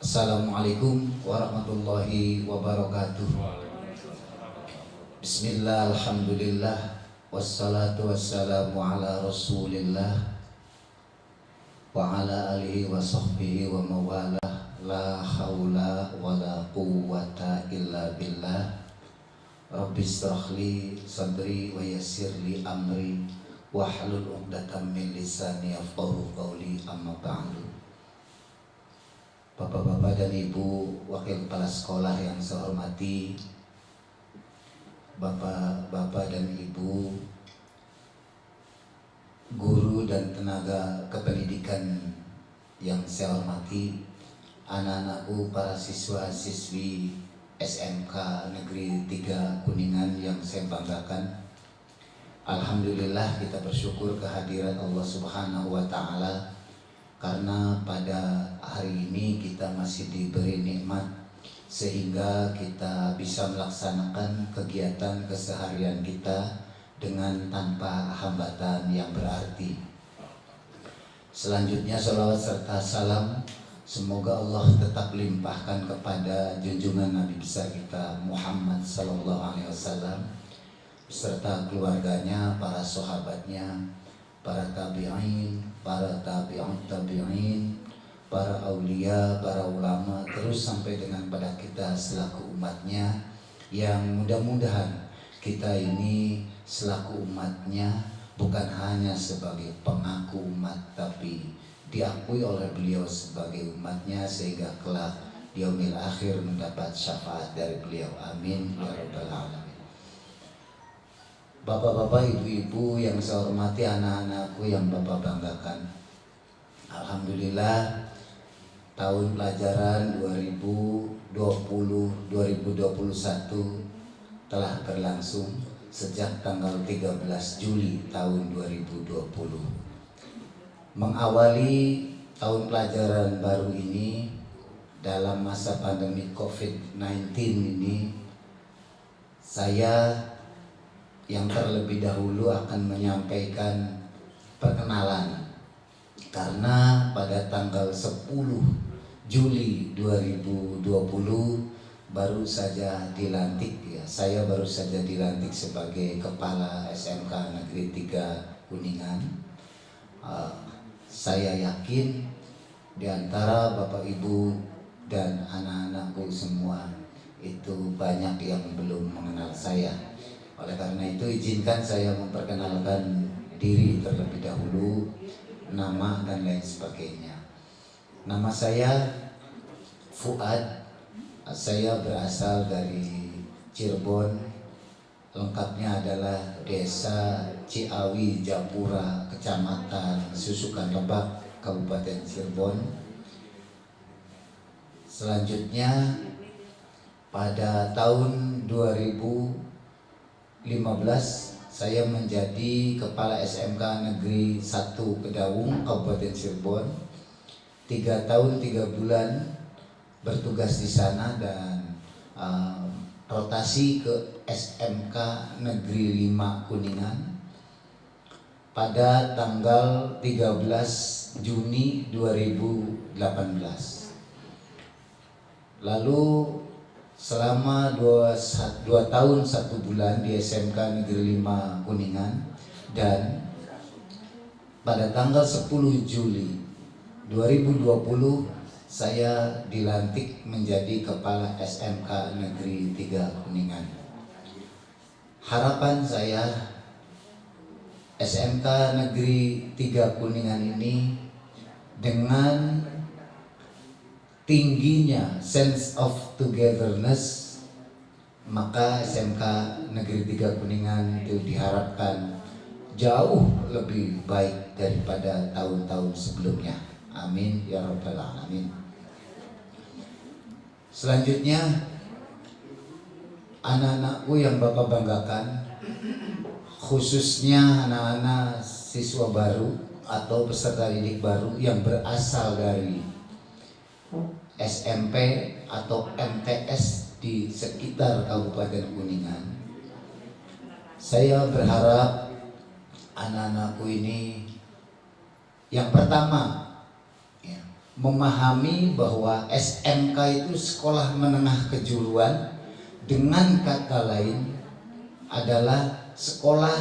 Assalamualaikum warahmatullahi wabarakatuh. Bismillah, alhamdulillah, wassalatu wassalamu ala rasulillah wa ala alihi wa sahbihi wa mawalah. La hawla wa la quwwata illa billah. Rabbi shrahli sadri wa yassirli amri wahlul 'uqdatam min lisani yafqahu qawli, amma ba'du. Bapak-bapak dan ibu wakil kepala sekolah yang saya hormati, bapak-bapak dan ibu guru dan tenaga kependidikan yang saya hormati, anak-anakku, para siswa-siswi SMK Negeri 3 Kuningan yang saya banggakan. Alhamdulillah, kita bersyukur kehadiran Allah Subhanahu wa Ta'ala, karena pada hari ini kita masih diberi nikmat sehingga kita bisa melaksanakan kegiatan keseharian kita dengan tanpa hambatan yang berarti. Selanjutnya salawat serta salam semoga Allah tetap limpahkan kepada junjungan Nabi besar kita Muhammad sallallahu alaihi wasallam beserta keluarganya, para sahabatnya, para tabi'in, para tabi'ut tabi'in, para aulia, para ulama, terus sampai dengan pada kita selaku umatnya, yang mudah-mudahan kita ini selaku umatnya bukan hanya sebagai pengaku umat, tapi diakui oleh beliau sebagai umatnya, sehingga kelak di yaumil akhir mendapat syafaat dari beliau. Amin ya rabbal alamin. Bapak-bapak, ibu-ibu yang saya hormati, anak-anakku yang Bapak banggakan. Alhamdulillah, tahun pelajaran 2020-2021 telah berlangsung sejak tanggal 13 Juli tahun 2020. Mengawali tahun pelajaran baru ini dalam masa pandemi COVID-19 ini, saya yang terlebih dahulu akan menyampaikan perkenalan, karena pada tanggal 10 Juli 2020 baru saja dilantik ya. Saya baru saja dilantik sebagai Kepala SMK Negeri 3 Kuningan. Saya yakin di antara Bapak Ibu dan anak-anakku semua itu banyak yang belum mengenal saya. Oleh karena itu, izinkan saya memperkenalkan diri terlebih dahulu, nama dan lain sebagainya. Nama saya Fuad, saya berasal dari Cirebon, lengkapnya adalah Desa Ciawi Japura, Kecamatan Susukan Lebak, Kabupaten Cirebon. Selanjutnya, pada tahun 2015 saya menjadi Kepala SMK Negeri 1 Kedaung, Kabupaten Cirebon. 3 tahun 3 bulan bertugas di sana dan rotasi ke SMK Negeri 5 Kuningan pada tanggal 13 Juni 2018. Lalu selama 2 tahun 1 bulan di SMK Negeri 5 Kuningan, dan pada tanggal 10 Juli 2020 saya dilantik menjadi Kepala SMK Negeri 3 Kuningan. Harapan saya, SMK Negeri 3 Kuningan ini dengan tingginya sense of togetherness, maka SMK Negeri 3 Kuningan itu diharapkan jauh lebih baik daripada tahun-tahun sebelumnya. Amin ya rabbal alamin. Selanjutnya, anak-anakku yang Bapak banggakan, khususnya anak-anak siswa baru atau peserta didik baru yang berasal dari SMP atau MTS di sekitar Kabupaten Kuningan. Saya berharap anak-anakku ini yang pertama memahami bahwa SMK itu sekolah menengah kejuruan, dengan kata lain adalah sekolah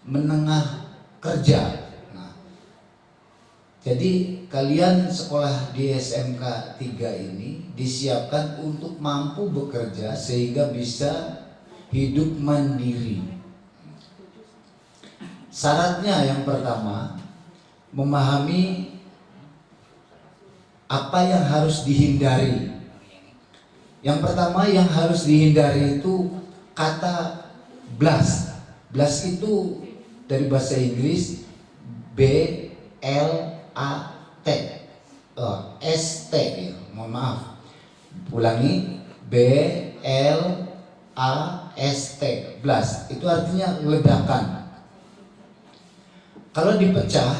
menengah kerja. Nah, jadi kalian sekolah di SMK 3 ini disiapkan untuk mampu bekerja sehingga bisa hidup mandiri. Syaratnya yang pertama, memahami apa yang harus dihindari. Yang pertama yang harus dihindari itu kata blast. Blast itu dari bahasa Inggris B-L-A-T, S-T, ya, mohon maaf. Ulangi, B-L-A-S-T, blast. Itu artinya ledakan. Kalau dipecah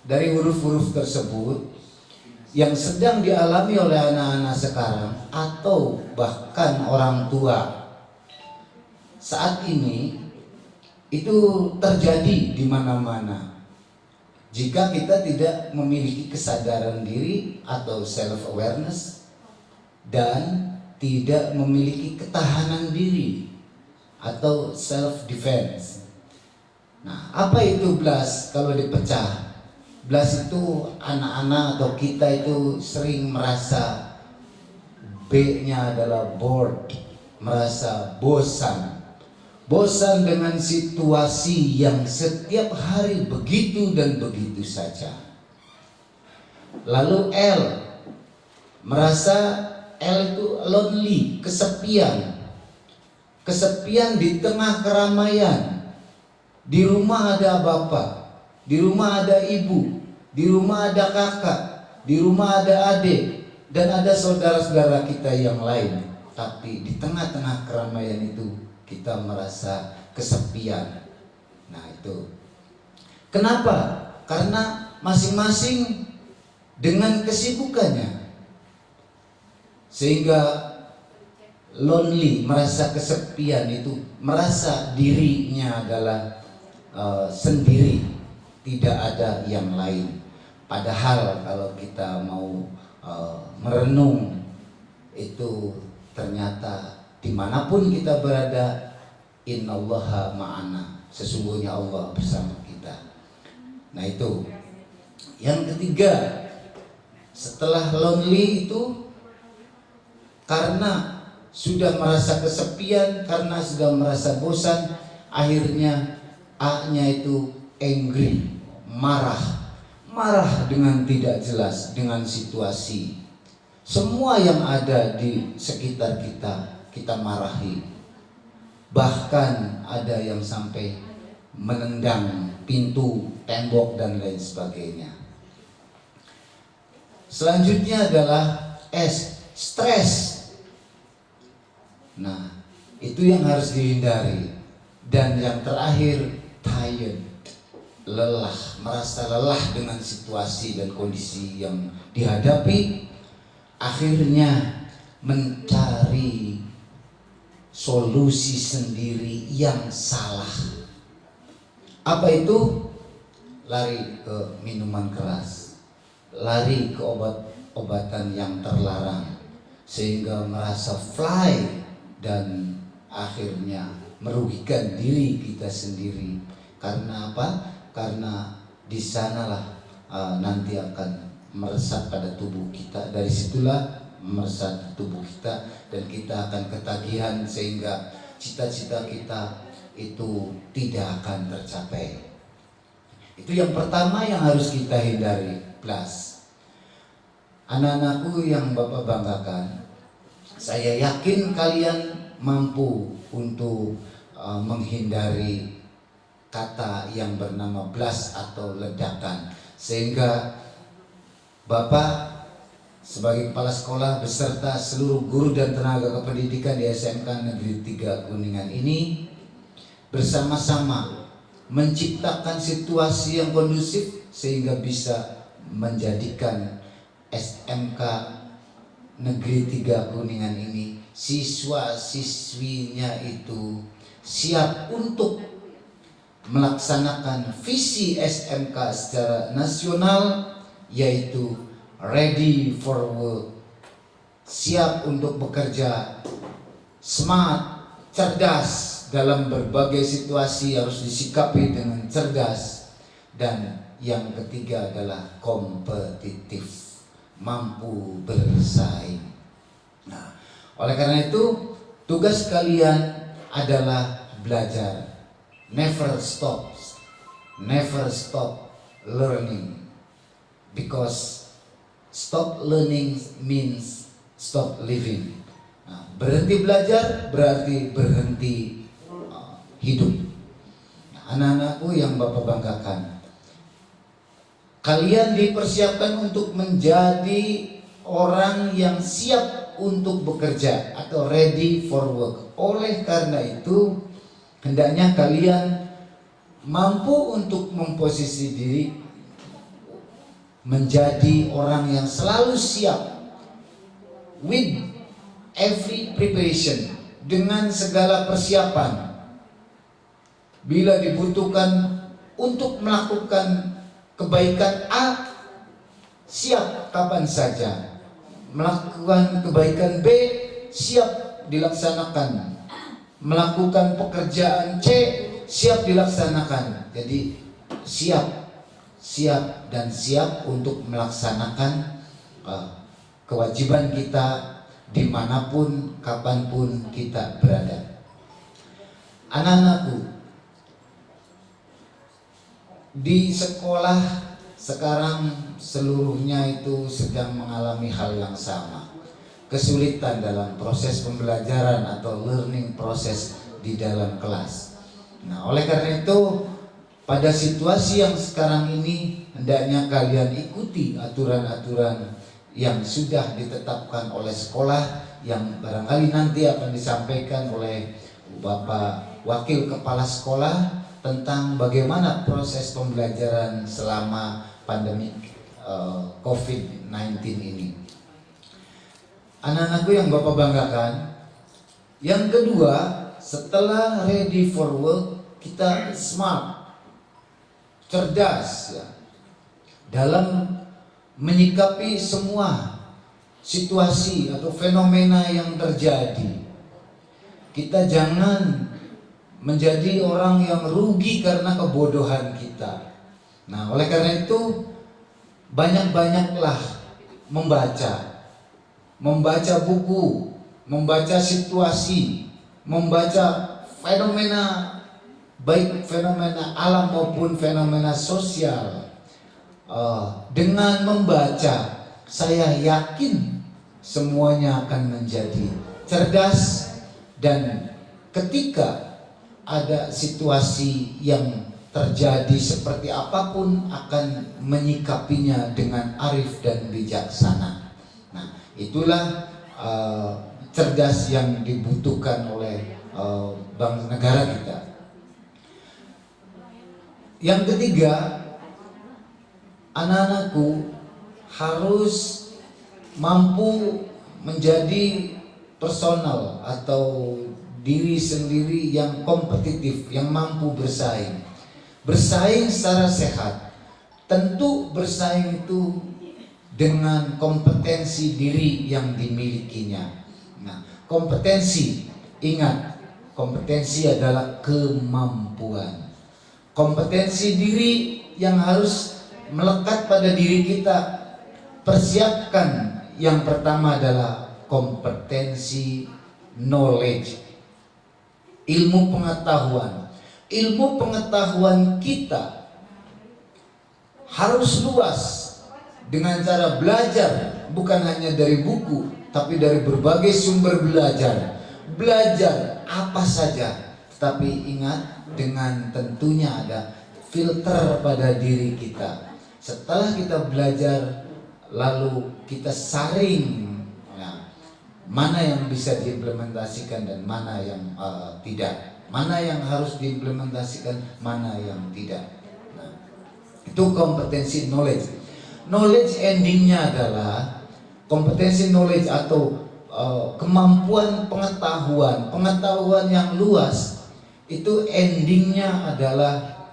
dari huruf-huruf tersebut yang sedang dialami oleh anak-anak sekarang atau bahkan orang tua saat ini, itu terjadi di mana-mana. Jika kita tidak memiliki kesadaran diri atau self awareness dan tidak memiliki ketahanan diri atau self defense. Nah, apa itu blast kalau dipecah? Blast itu anak-anak atau kita itu sering merasa B-nya adalah bored, merasa bosan. Bosan dengan situasi yang setiap hari begitu dan begitu saja. Lalu L, merasa L itu lonely, kesepian. Kesepian di tengah keramaian. Di rumah ada bapak, di rumah ada ibu, di rumah ada kakak, di rumah ada adik, dan ada saudara-saudara kita yang lain. Tapi di tengah-tengah keramaian itu kita merasa kesepian. Nah itu. Kenapa? Karena masing-masing dengan kesibukannya. Sehingga lonely, merasa kesepian itu, merasa dirinya adalah sendiri, tidak ada yang lain. Padahal kalau kita mau merenung, itu ternyata dimanapun kita berada, innallaha ma'ana, sesungguhnya Allah bersama kita. Nah itu. Yang ketiga, setelah lonely itu karena sudah merasa kesepian, karena sudah merasa bosan, akhirnya A-nya itu angry, marah. Marah dengan tidak jelas dengan situasi. Semua yang ada di sekitar kita, kita marahi. Bahkan ada yang sampai menendang pintu, tembok, dan lain sebagainya. Selanjutnya adalah S, stres. Nah, itu yang harus dihindari. Dan yang terakhir, tired, lelah, merasa lelah dengan situasi dan kondisi yang dihadapi, akhirnya mencari solusi sendiri yang salah. Apa itu? Lari ke minuman keras, lari ke obat-obatan yang terlarang, sehingga merasa fly dan akhirnya merugikan diri kita sendiri. Karena apa? Karena di sanalah nanti akan meresap pada tubuh kita. Dari situlah meresap di tubuh kita dan kita akan ketagihan sehingga cita-cita kita itu tidak akan tercapai. Itu yang pertama yang harus kita hindari, plus. Anak-anakku yang Bapak banggakan, saya yakin kalian mampu untuk menghindari kata yang bernama blast atau ledakan, sehingga Bapak sebagai kepala sekolah beserta seluruh guru dan tenaga kependidikan di SMK Negeri 3 Kuningan ini bersama-sama menciptakan situasi yang kondusif sehingga bisa menjadikan SMK Negeri 3 Kuningan ini, siswa-siswinya itu siap untuk melaksanakan visi SMK secara nasional, yaitu ready for work, siap untuk bekerja, smart, cerdas dalam berbagai situasi harus disikapi dengan cerdas. Dan yang ketiga adalah kompetitif, mampu bersaing. Nah, oleh karena itu tugas kalian adalah belajar, never stop learning, because stop learning means stop living. Nah, berhenti belajar berarti berhenti hidup. Nah, anak-anakku yang Bapak banggakan, kalian dipersiapkan untuk menjadi orang yang siap untuk bekerja atau ready for work. Oleh karena itu, hendaknya kalian mampu untuk memposisi diri menjadi orang yang selalu siap with every preparation, dengan segala persiapan. Bila dibutuhkan untuk melakukan kebaikan A, siap kapan saja. Melakukan kebaikan B, siap dilaksanakan. Melakukan pekerjaan C, siap dilaksanakan. Jadi siap untuk melaksanakan kewajiban kita dimanapun, kapanpun kita berada. Anak-anakku, di sekolah sekarang seluruhnya itu sedang mengalami hal yang sama, kesulitan dalam proses pembelajaran atau learning proses di dalam kelas. Nah, oleh karena itu pada situasi yang sekarang ini hendaknya kalian ikuti aturan-aturan yang sudah ditetapkan oleh sekolah, yang barangkali nanti akan disampaikan oleh Bapak Wakil Kepala Sekolah tentang bagaimana proses pembelajaran selama pandemi COVID-19 ini. Anak-anakku yang Bapak banggakan, yang kedua, setelah ready for work, kita smart, cerdas ya, dalam menyikapi semua situasi atau fenomena yang terjadi. Kita jangan menjadi orang yang rugi karena kebodohan kita. Nah, oleh karena itu banyak-banyaklah membaca buku, membaca situasi, membaca fenomena, baik fenomena alam maupun fenomena sosial. Dengan membaca, saya yakin semuanya akan menjadi cerdas, dan ketika ada situasi yang terjadi seperti apapun akan menyikapinya dengan arif dan bijaksana. Nah, itulah cerdas yang dibutuhkan oleh bangsa negara kita. Yang ketiga, anak-anakku harus mampu menjadi personal atau diri sendiri yang kompetitif, yang mampu bersaing. Bersaing secara sehat. Tentu bersaing itu dengan kompetensi diri yang dimilikinya. Nah, kompetensi, ingat, kompetensi adalah kemampuan. Kompetensi diri yang harus melekat pada diri kita. Persiapkan, yang pertama adalah kompetensi knowledge, ilmu pengetahuan. Ilmu pengetahuan kita harus luas dengan cara belajar, bukan hanya dari buku, tapi dari berbagai sumber belajar. Belajar apa saja, tetapi ingat, dengan tentunya ada filter pada diri kita. Setelah kita belajar, lalu kita saring mana yang bisa diimplementasikan dan mana yang tidak, mana yang harus diimplementasikan, mana yang tidak. Nah, itu kompetensi knowledge. Knowledge endingnya adalah kompetensi knowledge atau kemampuan pengetahuan yang luas. Itu endingnya adalah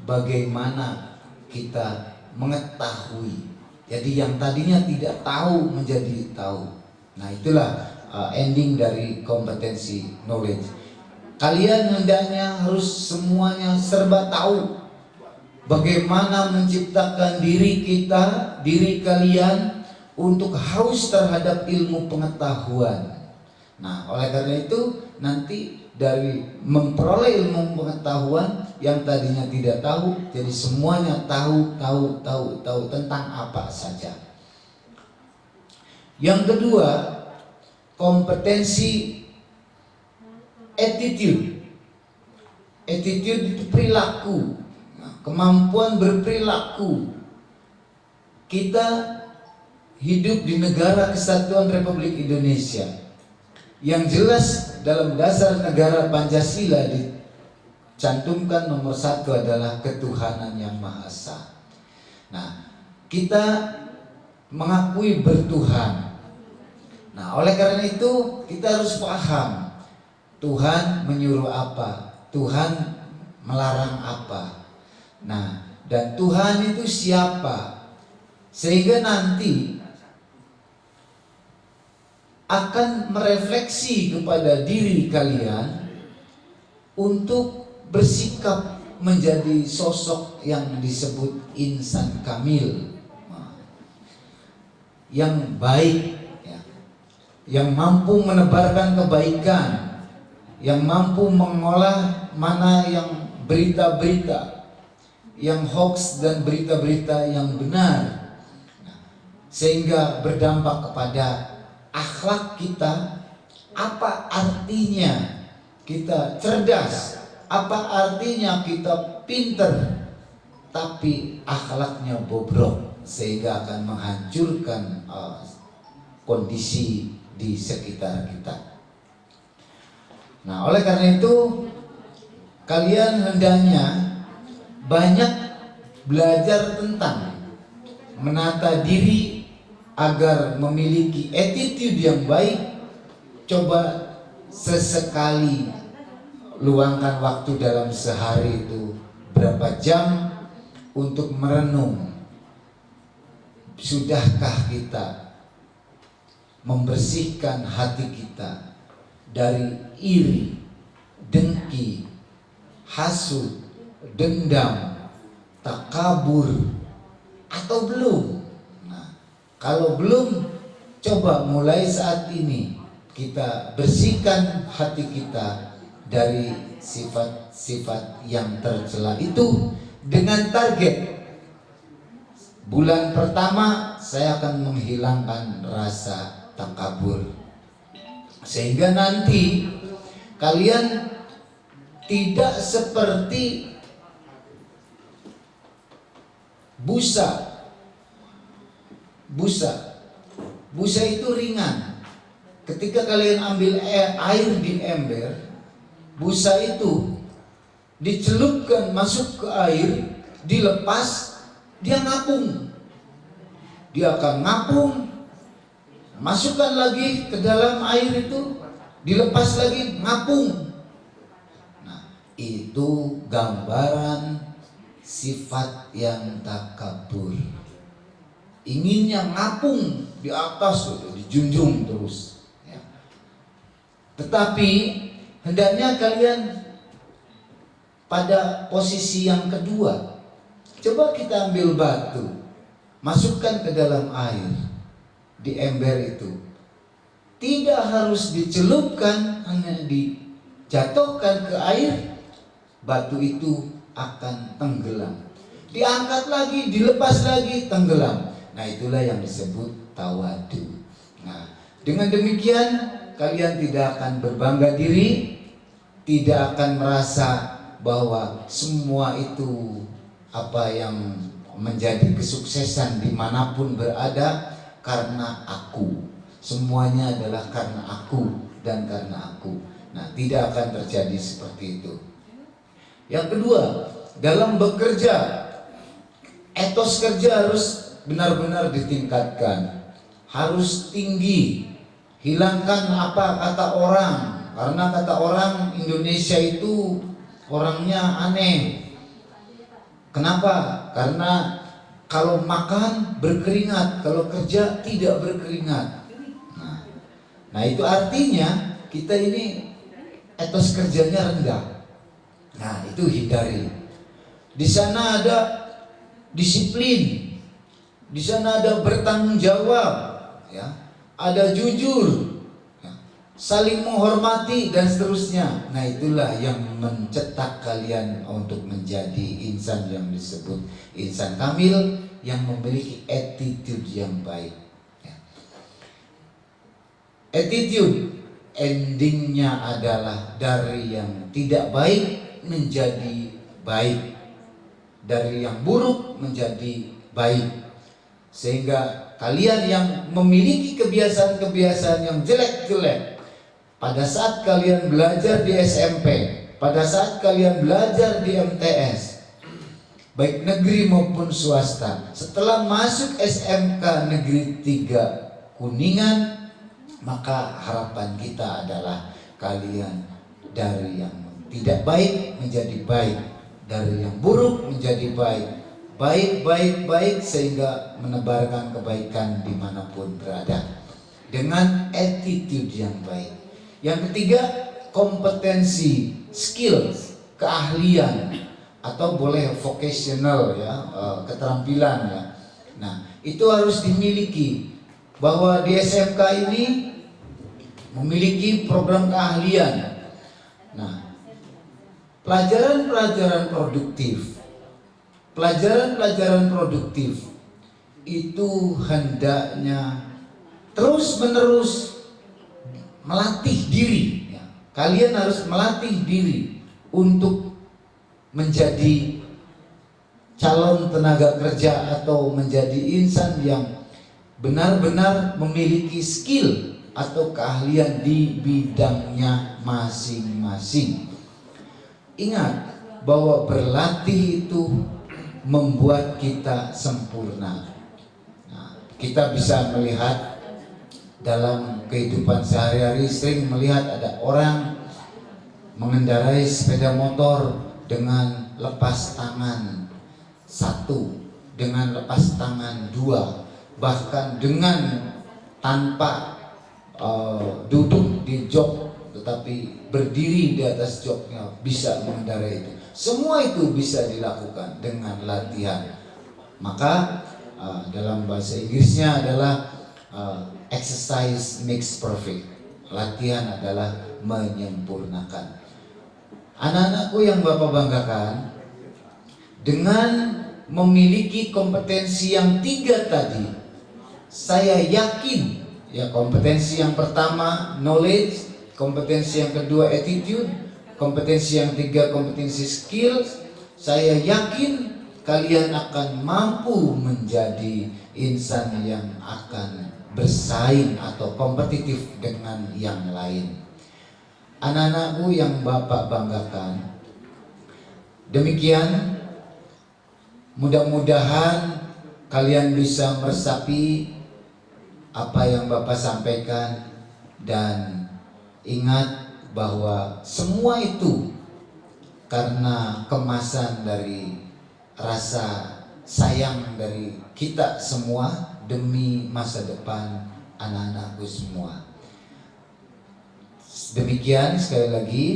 bagaimana kita mengetahui. Jadi yang tadinya tidak tahu menjadi tahu. Nah itulah ending dari kompetensi knowledge. Kalian hendaknya harus semuanya serba tahu. Bagaimana menciptakan diri kita, diri kalian untuk haus terhadap ilmu pengetahuan. Nah, oleh karena itu nanti dari memperoleh ilmu pengetahuan yang tadinya tidak tahu, jadi semuanya tahu tentang apa saja. Yang kedua, kompetensi attitude. Attitude itu perilaku. Kemampuan berperilaku. Kita hidup di negara Kesatuan Republik Indonesia. Yang jelas dalam dasar negara Pancasila dicantumkan nomor 1 adalah ketuhanan yang Maha Esa. Nah, kita mengakui bertuhan. Nah, oleh karena itu kita harus paham Tuhan menyuruh apa, Tuhan melarang apa. Nah, dan Tuhan itu siapa? Sehingga nanti akan merefleksi kepada diri kalian untuk bersikap menjadi sosok yang disebut insan kamil, yang baik, yang mampu menebarkan kebaikan, yang mampu mengolah mana yang berita-berita yang hoax dan berita-berita yang benar, sehingga berdampak kepada akhlak kita. Apa artinya kita cerdas, apa artinya kita pinter, tapi akhlaknya bobrok, sehingga akan menghancurkan kondisi di sekitar kita. Nah, oleh karena itu kalian hendaknya banyak belajar tentang menata diri agar memiliki attitude yang baik. Coba sesekali luangkan waktu dalam sehari itu berapa jam untuk merenung. Sudahkah kita membersihkan hati kita dari iri, dengki, hasud, dendam, takabur, atau belum? Nah, kalau belum, coba mulai saat ini kita bersihkan hati kita dari sifat-sifat yang tercela itu dengan target bulan pertama saya akan menghilangkan rasa takabur, sehingga nanti kalian tidak seperti busa. Busa itu ringan. Ketika kalian ambil air di ember, busa itu dicelupkan masuk ke air, dilepas, dia ngapung. Dia akan ngapung, masukkan lagi ke dalam air itu, dilepas lagi, ngapung. Nah, itu gambaran sifat yang takabur. Inginnya ngapung di atas, dijunjung terus, ya. Tetapi hendaknya kalian pada posisi yang kedua. Coba kita ambil batu, masukkan ke dalam air di ember itu. Tidak harus dicelupkan, hanya dijatuhkan ke air, batu itu akan tenggelam. Diangkat lagi, dilepas lagi, tenggelam. Nah, itulah yang disebut tawadu. Nah, dengan demikian kalian tidak akan berbangga diri, tidak akan merasa bahwa semua itu apa yang menjadi kesuksesan dimanapun berada karena aku. Semuanya adalah karena aku dan karena aku. Nah, tidak akan terjadi seperti itu. Yang kedua, dalam bekerja, etos kerja harus benar-benar ditingkatkan, harus tinggi. Hilangkan apa kata orang, karena kata orang Indonesia itu orangnya aneh. Kenapa? Karena kalau makan berkeringat, kalau kerja tidak berkeringat. Nah itu artinya kita ini etos kerjanya rendah. Nah itu hindari. Di sana ada disiplin, di sana ada bertanggung jawab, ya, ada jujur, ya, saling menghormati dan seterusnya. Nah itulah yang mencetak kalian untuk menjadi insan yang disebut insan kamil, yang memiliki attitude yang baik. Ya. Attitude endingnya adalah dari yang tidak baik menjadi baik, dari yang buruk menjadi baik. Sehingga kalian yang memiliki kebiasaan-kebiasaan yang jelek-jelek, pada saat kalian belajar di SMP, pada saat kalian belajar di MTS, baik negeri maupun swasta, setelah masuk SMK Negeri 3 Kuningan, maka harapan kita adalah kalian dari yang tidak baik menjadi baik, dari yang buruk menjadi baik, baik, sehingga menebarkan kebaikan dimanapun berada dengan attitude yang baik. Yang ketiga, kompetensi, skills, keahlian, atau boleh vocational, ya, keterampilan, ya. Nah itu harus dimiliki, bahwa di SMK ini memiliki program keahlian. Nah, pelajaran-pelajaran produktif itu hendaknya terus-menerus melatih diri, ya. Kalian harus melatih diri untuk menjadi calon tenaga kerja atau menjadi insan yang benar-benar memiliki skill atau keahlian di bidangnya masing-masing. Ingat bahwa berlatih itu membuat kita sempurna. Nah, kita bisa melihat dalam kehidupan sehari-hari, sering melihat ada orang mengendarai sepeda motor dengan lepas tangan satu, dengan lepas tangan dua, bahkan dengan tanpa duduk di jok, tetapi berdiri di atas joknya bisa mengendarai itu. Semua itu bisa dilakukan dengan latihan. Maka dalam bahasa Inggrisnya adalah exercise makes perfect. Latihan adalah menyempurnakan. Anak-anakku yang Bapak banggakan, dengan memiliki kompetensi yang 3 tadi, saya yakin, ya, kompetensi yang pertama knowledge, kompetensi yang kedua attitude, kompetensi yang 3 kompetensi skills, saya yakin kalian akan mampu menjadi insan yang akan bersaing atau kompetitif dengan yang lain. Anak-anakku yang Bapak banggakan, demikian, mudah-mudahan kalian bisa meresapi apa yang Bapak sampaikan, dan ingat bahwa semua itu karena kemasan dari rasa sayang dari kita semua demi masa depan anak-anakku semua. Demikian, sekali lagi,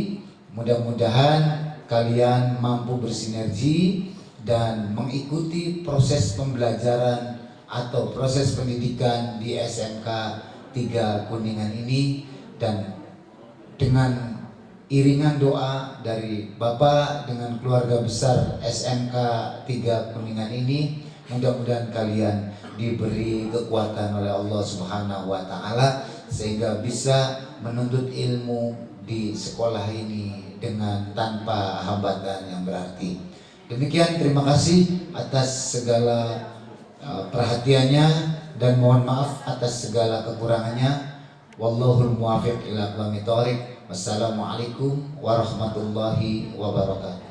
mudah-mudahan kalian mampu bersinergi dan mengikuti proses pembelajaran atau proses pendidikan di SMK 3 Kuningan ini, dan dengan iringan doa dari Bapak dengan keluarga besar SMK 3 Kuningan ini, mudah-mudahan kalian diberi kekuatan oleh Allah Subhanahu wa Ta'ala sehingga bisa menuntut ilmu di sekolah ini dengan tanpa hambatan yang berarti. Demikian, terima kasih atas segala perhatiannya dan mohon maaf atas segala kekurangannya. Wallahul muwaffiq ila aqwamit thoriq. Wassalamualaikum warahmatullahi wabarakatuh.